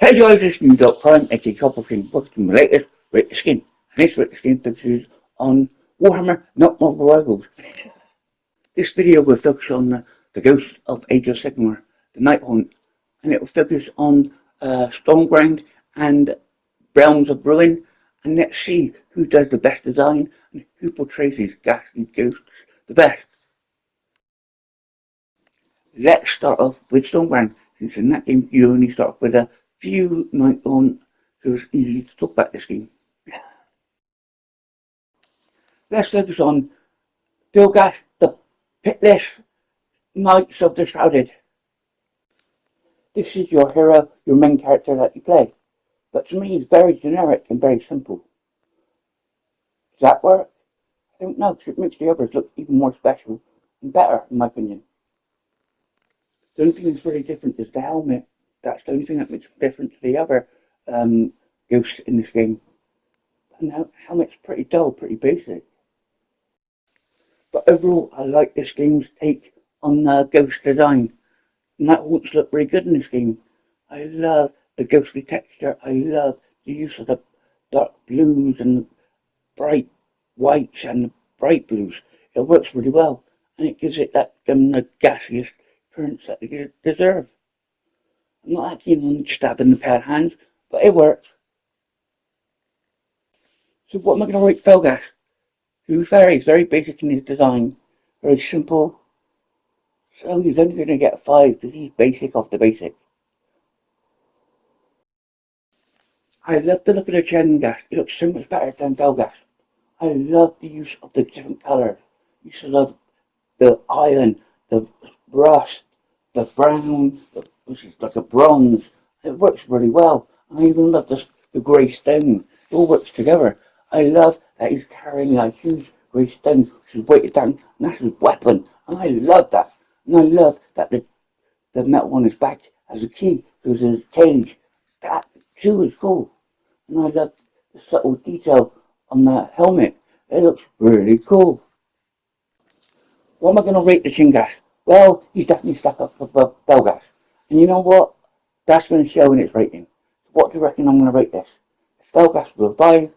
Hey guys, it's new.prime, aka Copperkin, welcome to my latest Rate the Skin. And this Rate the Skin focuses on Warhammer Nighthaunt Rivals. This video will focus on the Ghost of Age of Sigmar, the Nighthaunt, and it will focus on Stormground and Realms of Ruin, and let's see who does the best design and who portrays these ghastly ghosts the best. Let's start off with Stormground, since in that game you only start off with a few Nighthaunt, so it's easy to talk about this game. Let's focus on Philgas, the Pitless Knights of the Shrouded. This is your hero, your main character that you play, but to me it's very generic and very simple. Does that work? I don't know, because it makes the others look even more special and better, in my opinion. The only thing that's really different is the helmet. That's the only thing that makes it different to the other ghosts in this game. And the helmet's pretty dull, pretty basic. But overall, I like this game's take on ghost design. Nighthaunts look really good in this game. I love the ghostly texture. I love the use of the dark blues and the bright whites and the bright blues. It works really well, and it gives it that the gaseous appearance that they deserve. I'm not that keen on just having the pair of hands, but it works. So what am I going to rate Felgas? To be fair, he's very basic in his design, very simple. So he's only going to get a 5 because he's basic off the basic. I love the look of the Chengas. It looks so much better than Felgas. I love the use of the different colours. Use of the iron, the rust, the brown, which is like a bronze. It works really well. I even love the grey stone. It all works together. I love that he's carrying a huge grey stone which is weighted down, and that's his weapon. And I love that. And I love that the metal on his back has a key to his cage. That too is cool. And I love the subtle detail on that helmet. It looks really cool. What am I going to rate the Chingas? Well, he's definitely stuck up above Belgas. And you know what? That's going to show in its rating. What do you reckon I'm going to rate this? If Belgas was a 5,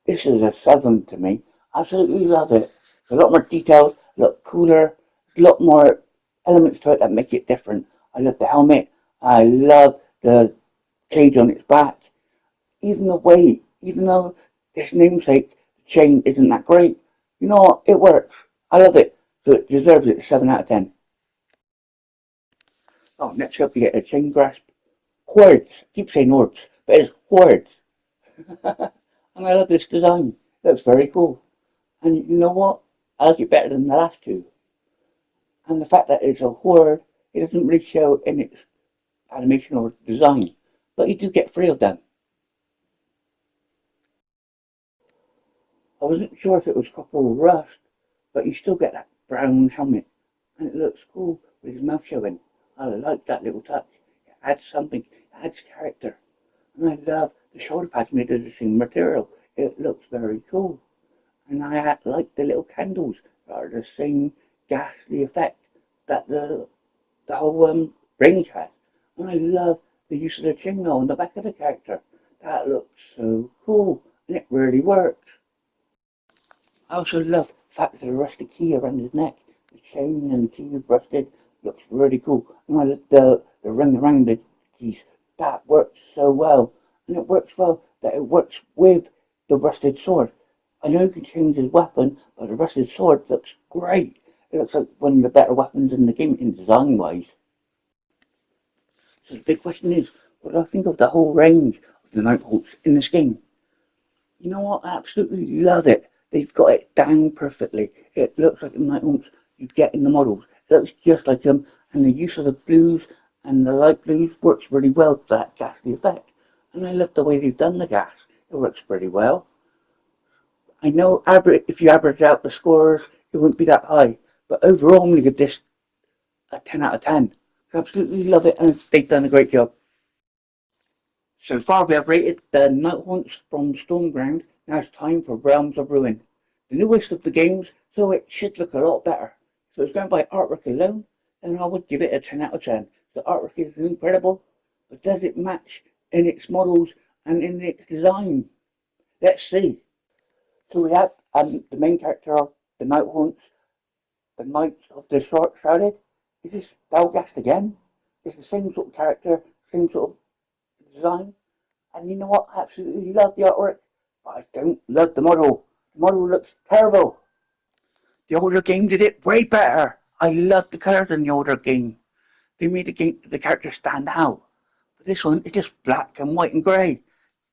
this is a 7 to me. Absolutely love it. It's a lot more detailed, a lot cooler, a lot more elements to it that make it different. I love the helmet. I love the cage on its back. Even the weight, even though this namesake, the chain isn't that great, you know what? It works. I love it. So it deserves it. 7 out of 10. Oh, next up you get a chain grasp. Hordes. I keep saying orbs, but it's hordes. And I love this design. It looks very cool. And you know what? I like it better than the last two. And the fact that it's a horde, it doesn't really show in its animation or design. But you do get 3 of them. I wasn't sure if it was copper or rust, but you still get that brown helmet. And it looks cool with his mouth showing. I like that little touch. It adds something. It adds character. And I love the shoulder pads made of the same material. It looks very cool. And I like the little candles that are the same ghastly effect that the whole range has. And I love the use of the chingo on the back of the character. That looks so cool. And it really works. I also love the fact that the rusted key around his neck. The chain and the key is rusted. Looks really cool. And I love the ring around the keys. That works so well. And it works well that it works with the rusted sword. I know you can change his weapon, but the rusted sword looks great. It looks like one of the better weapons in the game in design wise. So the big question is, what do I think of the whole range of the Nighthaunts in this game? You know what? I absolutely love it. They've got it down perfectly. It looks like the Nighthaunts you get in the models. It looks just like them, and the use of the blues and the light blues works really well for that ghastly effect. And I love the way they've done the gas. It works pretty well. I know if you average out the scores, it wouldn't be that high. But overall, I'm going to give this a 10 out of 10. I absolutely love it, and they've done a great job. So far, we have rated the Nighthaunts from Stormground. Now it's time for Realms of Ruin. The newest of the games, so it should look a lot better. If it was going by artwork alone, then I would give it a 10 out of 10. The artwork is incredible. but does it match in its models and in its design? Let's see. So we have the main character of the Nighthaunts, the Knights of the Shrouded. Is this Valgast again? It's the same sort of character, same sort of design. And you know what? I absolutely love the artwork, but I don't love the model. The model looks terrible. The older game did it way better. I love the colours in the older game. They made the character stand out. But this one, it's just black and white and grey.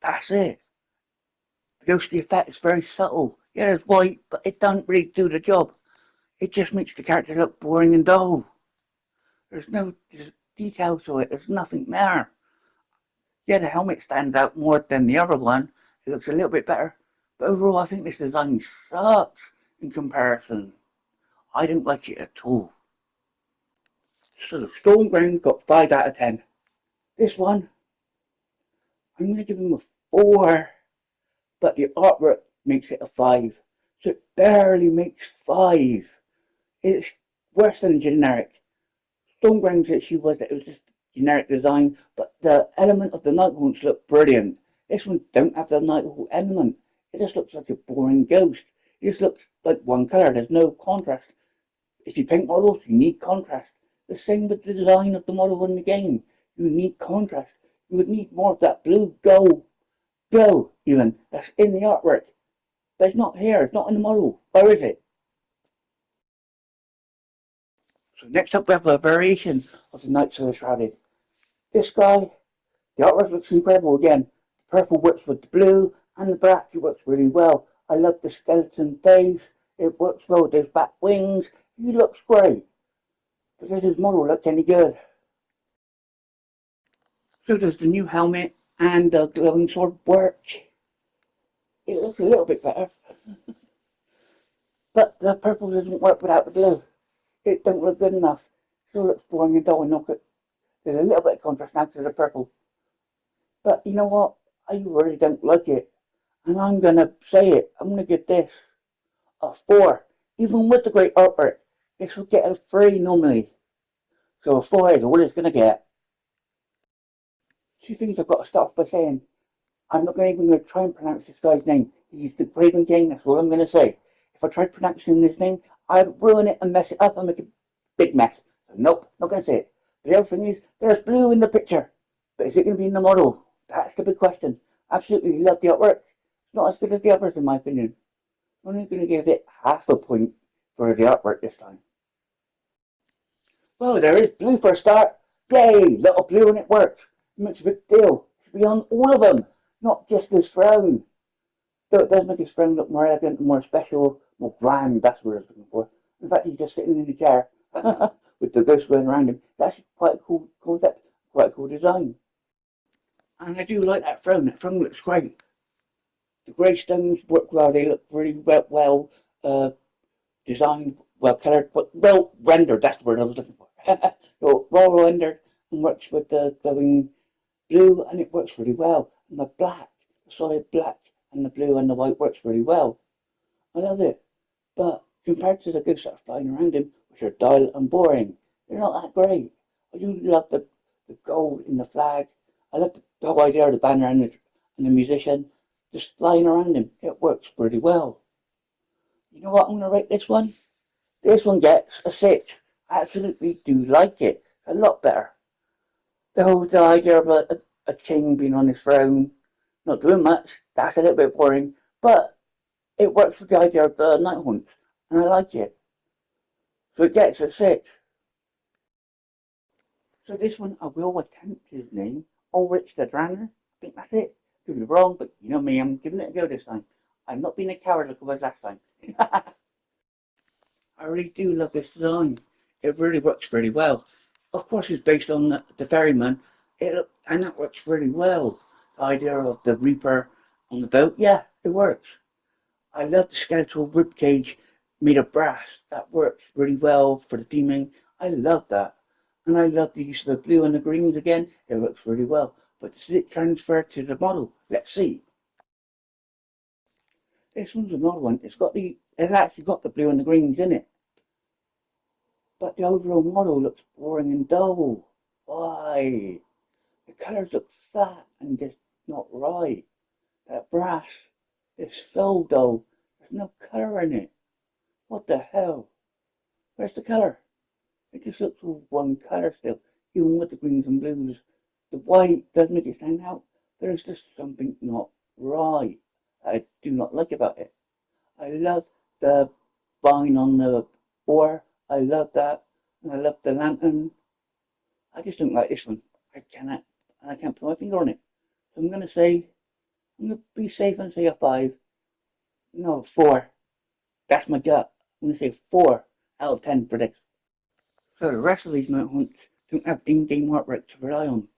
That's it. The ghostly effect is very subtle. Yeah, it's white, but it doesn't really do the job. It just makes the character look boring and dull. There's no detail to it. There's nothing there. Yeah, the helmet stands out more than the other one. It looks a little bit better. But overall, I think this design sucks in comparison. I don't like it at all. So Stormground got 5 out of 10. This one, I'm going to give him a 4. But the artwork makes it a 5. So it barely makes 5. It's worse than generic. Stormground's issue was that it was just generic design, but the element of the Nighthaunts looked brilliant. This one don't have the Nighthaunt element. It just looks like a boring ghost. It just looks like one colour. There's no contrast. If you paint models, you need contrast. The same with the design of the model in the game. You need contrast. You would need more of that blue gold glow, even, that's in the artwork. But it's not here. It's not in the model. Where is it? So next up we have a variation of the Knights of the Shrouded. This guy, the artwork looks incredible again. The purple works with the blue and the black. It works really well. I love the skeleton face. It works well with those back wings. He looks great. But does his model look any good? So does the new helmet and the glowing sword work? It looks a little bit better. But the purple doesn't work without the blue. It don't look good enough. It still looks boring and dull and not good. There's a little bit of contrast now to the purple. But you know what? I really don't like it. And I'm going to say it. I'm going to give this a 4. Even with the great artwork, this will get a 3 normally. So a 4 is all it's going to get. 2 things I've got to start off by saying. I'm not even going to try and pronounce this guy's name. He's the Craven King, that's all I'm going to say. If I tried pronouncing his name, I'd ruin it and mess it up and make a big mess. So nope, not going to say it. But the other thing is, there's blue in the picture. But is it going to be in the model? That's the big question. Absolutely love the artwork. It's not as good as the others in my opinion. I'm only going to give it half a point for the artwork this time. Well, there is blue for a start. Yay, little blue and it works. It makes a big deal. It should be on all of them, not just his throne. Though it does make his throne look more elegant and more special, more grand, that's what I was looking for. In fact, he's just sitting in a chair with the ghost going around him. That's quite a cool concept, quite a cool design. And I do like that throne. That throne looks great. The grey stones work well. They look really well designed, well coloured, well rendered. That's the word I was looking for. So well rendered and works with the glowing blue, and it works really well. And the black, the solid black, and the blue and the white works really well. I love it. But compared to the ghosts that are flying around him, which are dull and boring, they're not that great. I do love the gold in the flag. I love the whole idea of the banner and the musician just flying around him. It works pretty well. You know what I'm going to rate this one? This one gets a 6. I absolutely do like it. A lot better. The idea of a king being on his throne, not doing much, that's a little bit boring, but it works with the idea of the Nighthaunt, and I like it. So it gets a 6. So this one, I will attempt his name, Ulrich the Dranger. I think that's it. Could be wrong, but you know me, I'm giving it a go this time. I'm not being a coward like I was last time. I really do love this design. It really works really well. Of course, it's based on the ferryman, and that works really well. The idea of the Reaper on the boat, yeah, it works. I love the skeletal ribcage made of brass. That works really well for the theming. I love that. And I love the use of the blue and the greens again. It works really well. But does it transfer to the model? Let's see. This one's another one. It's actually got the blue and the greens in it. But the overall model looks boring and dull. Why? The colours look flat and just not right. That brass is so dull. There's no colour in it. What the hell? Where's the colour? It just looks all one colour still, even with the greens and blues. The white does make it stand out. There's just something not right. I do not like about it. I love the vine on the oar. I love that. And I love the lantern. I just don't like this one. I can't put my finger on it. So I'm going to be safe and say a 5. No, 4. That's my gut. I'm going to say 4 out of 10 for this. So the rest of these Nighthaunts don't have in-game artwork to rely on.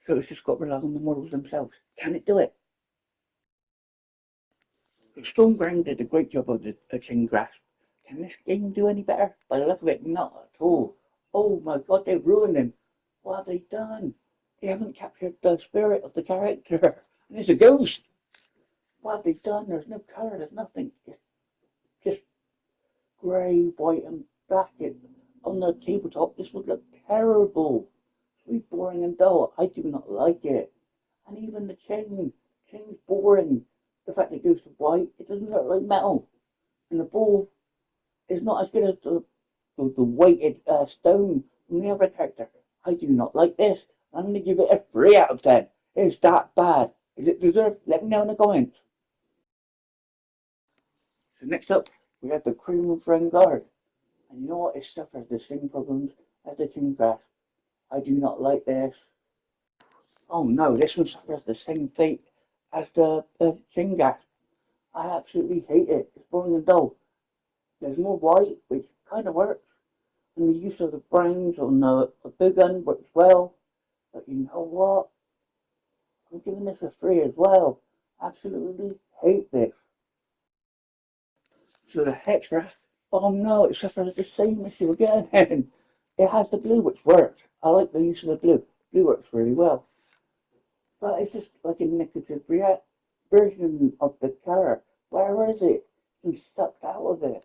So it's just got to rely on the models themselves. Can it do it? So Stormground did a great job of the chain grasp. Can this game do any better? By the look of it, not at all. Oh my god, they've ruined him. What have they done? They haven't captured the spirit of the character. And it's a ghost. What have they done? There's no colour, there's nothing. It's just grey, white and black. On the tabletop, this would look terrible. It's really boring and dull. I do not like it. And even the chain's boring. The fact it goes to white, it doesn't look like metal. And the ball is not as good as the weighted stone from the other character. I do not like this. I'm going to give it a 3 out of 10. It's that bad. Is it deserved? Let me know in the comments. So next up, we have the Cream of Friend Guard. And you know what? It suffers the same problems as the Chain Grasp. I do not like this. Oh no, this one suffers the same fate as the Chain Grasp. I absolutely hate it. It's boring and dull. There's more white, which kind of works. And the use of the browns on the big gun works well. But you know what? I'm giving this a 3 as well. Absolutely hate this. So the Hex Wrath, oh no, it suffers the same issue again. It has the blue, which works. I like the use of the blue. Blue works really well. But it's just like a negative version of the colour. Where is it? It's sucked out of it.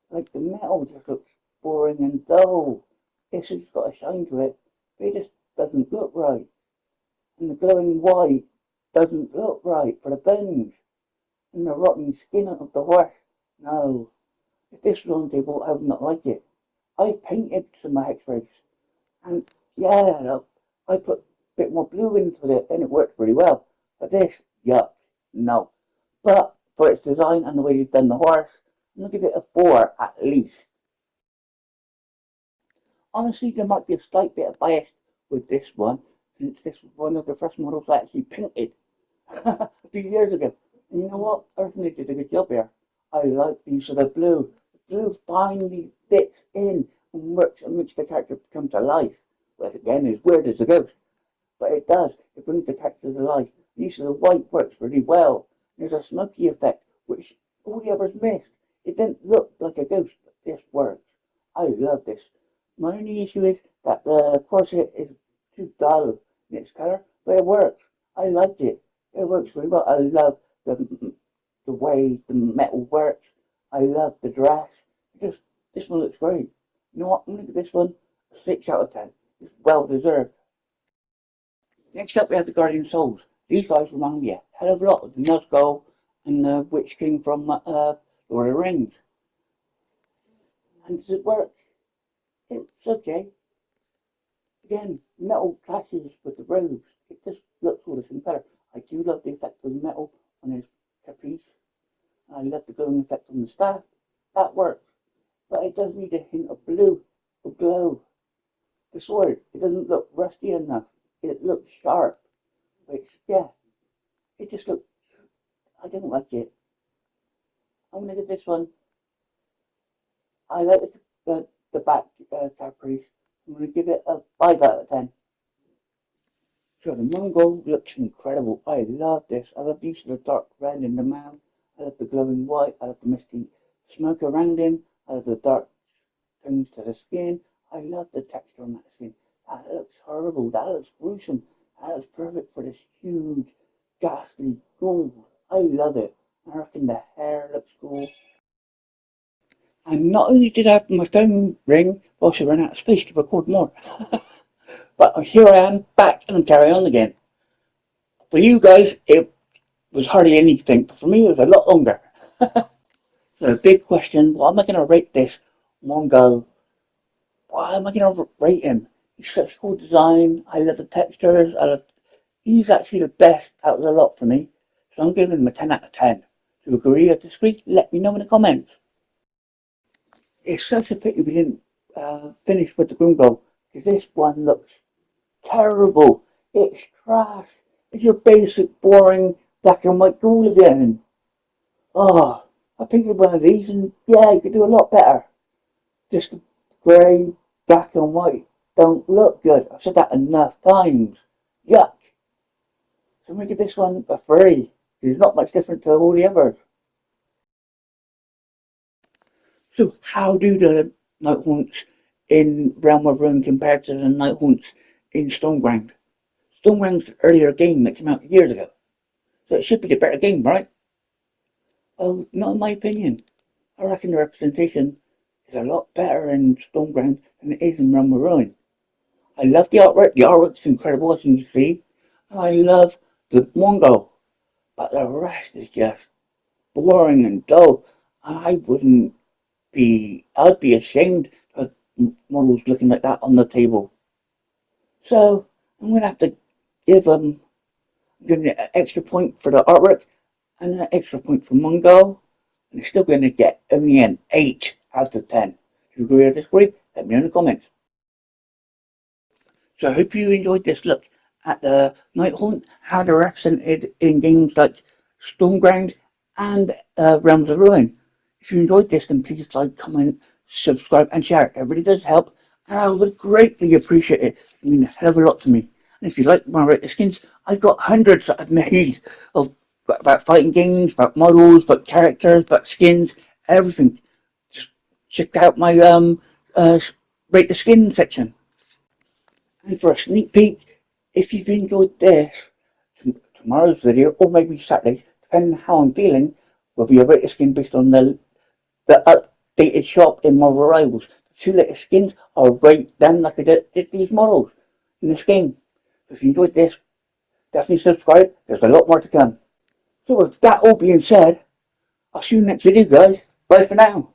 Like the metal just looks boring and dull. It's just got a shine to it, but it just doesn't look right. And the glowing white doesn't look right for the bones. And the rotten skin of the horse. No. If this was on the table, I would not like it. I painted some of my X-rays. And yeah, I put a bit more blue into it and it worked really well. But this, yuck, no. But for its design and the way they've done the horse, I'm going to give it a 4 at least. Honestly, there might be a slight bit of bias with this one, since this was one of the first models I actually painted a few years ago. And you know what? I reckon they did a good job here. I like the use of the blue. The blue finally fits in and works and makes the character come to life. Well, again, as weird as a ghost. But it does. It brings the character to life. The use of the white works really well. There's a smoky effect, which all the others missed. It didn't look like a ghost, but this works. I love this. My only issue is that the corset is too dull in its colour, but it works. I like it. It works really well. I love the way the metal works. I love the dress. This one looks great. You know what? I'm going to give this one a 6 out of 10. It's well deserved. Next up we have the Guardian Souls. These guys remind me a hell of a lot of the Nazgul and the Witch King from Lord of the Rings. And does it work? It's okay. Again, metal clashes with the robes. It just looks all the same colour. I do love the effect of the metal on his caprice. I love the glowing effect on the staff. That works. But it does need a hint of blue or glow. The sword, it doesn't look rusty enough. It looks sharp. Which, yeah, it just looks, I don't like it. I'm going to give this one, I like the back caprice. I'm going to give it a 5 out of 10. So the Mongol looks incredible. I love this. I love the use of the dark red in the mouth. I love the glowing white. I love the misty smoke around him. I love the dark tones to the skin. I love the texture on that skin. That looks horrible. That looks gruesome. That looks perfect for this huge, ghastly gold. I love it. I reckon the hair looks cool. And not only did I have my phone ring, I also ran out of space to record more. But here I am, back, and I'm carrying on again. For you guys, it was hardly anything, but for me, it was a lot longer. So the big question, what am I going to rate this Mongo? What am I going to rate him? He's such cool design. I love the textures. He's actually the best out of the lot for me. So I'm giving him a 10 out of 10. Do you agree or disagree? Let me know in the comments. It's such a pity we didn't finish with the Grimglow, because this one looks terrible. It's trash. It's your basic, boring black and white ghoul again. Oh, I painted one of these and yeah, you could do a lot better. Just the grey, black and white don't look good. I've said that enough times. Yuck. So I'm going to give this one a 3. It's not much different to all the others. So how do the Nighthaunts in Realm of Ruin compare to the Nighthaunts in Stoneground? Stoneground's an earlier game that came out years ago. So it should be the better game, right? Oh, not in my opinion. I reckon the representation is a lot better in Stoneground than it is in Realm of Ruin. I love the artwork. The artwork's incredible, as you can see. And I love the Mongo. But the rest is just boring and dull. I'd be ashamed of models looking like that on the table. So I'm going to have to give giving it an extra point for the artwork and an extra point for Mongo. And it's still going to get only an 8 out of 10. If you agree or disagree, let me know in the comments. So I hope you enjoyed this look at the Nighthaunt, how they're represented in games like Stormground and Realms of Ruin. If you enjoyed this, then please like, comment, subscribe and share. It really does help, and I would greatly appreciate it. It means a hell of a lot to me. And if you like my rate the skins, I've got hundreds that I've made of about fighting games, about models, about characters, about skins, everything. Just check out my rate the skin section. And for a sneak peek, if you've enjoyed this, tomorrow's video, or maybe Saturday, depending on how I'm feeling, will be a rate of skin based on the updated shop in Marvel Rivals. The 2 latest skins, I'll rate them like I did these models in this game. So if you enjoyed this, definitely subscribe. There's a lot more to come. So with that all being said, I'll see you in the next video, guys. Bye for now.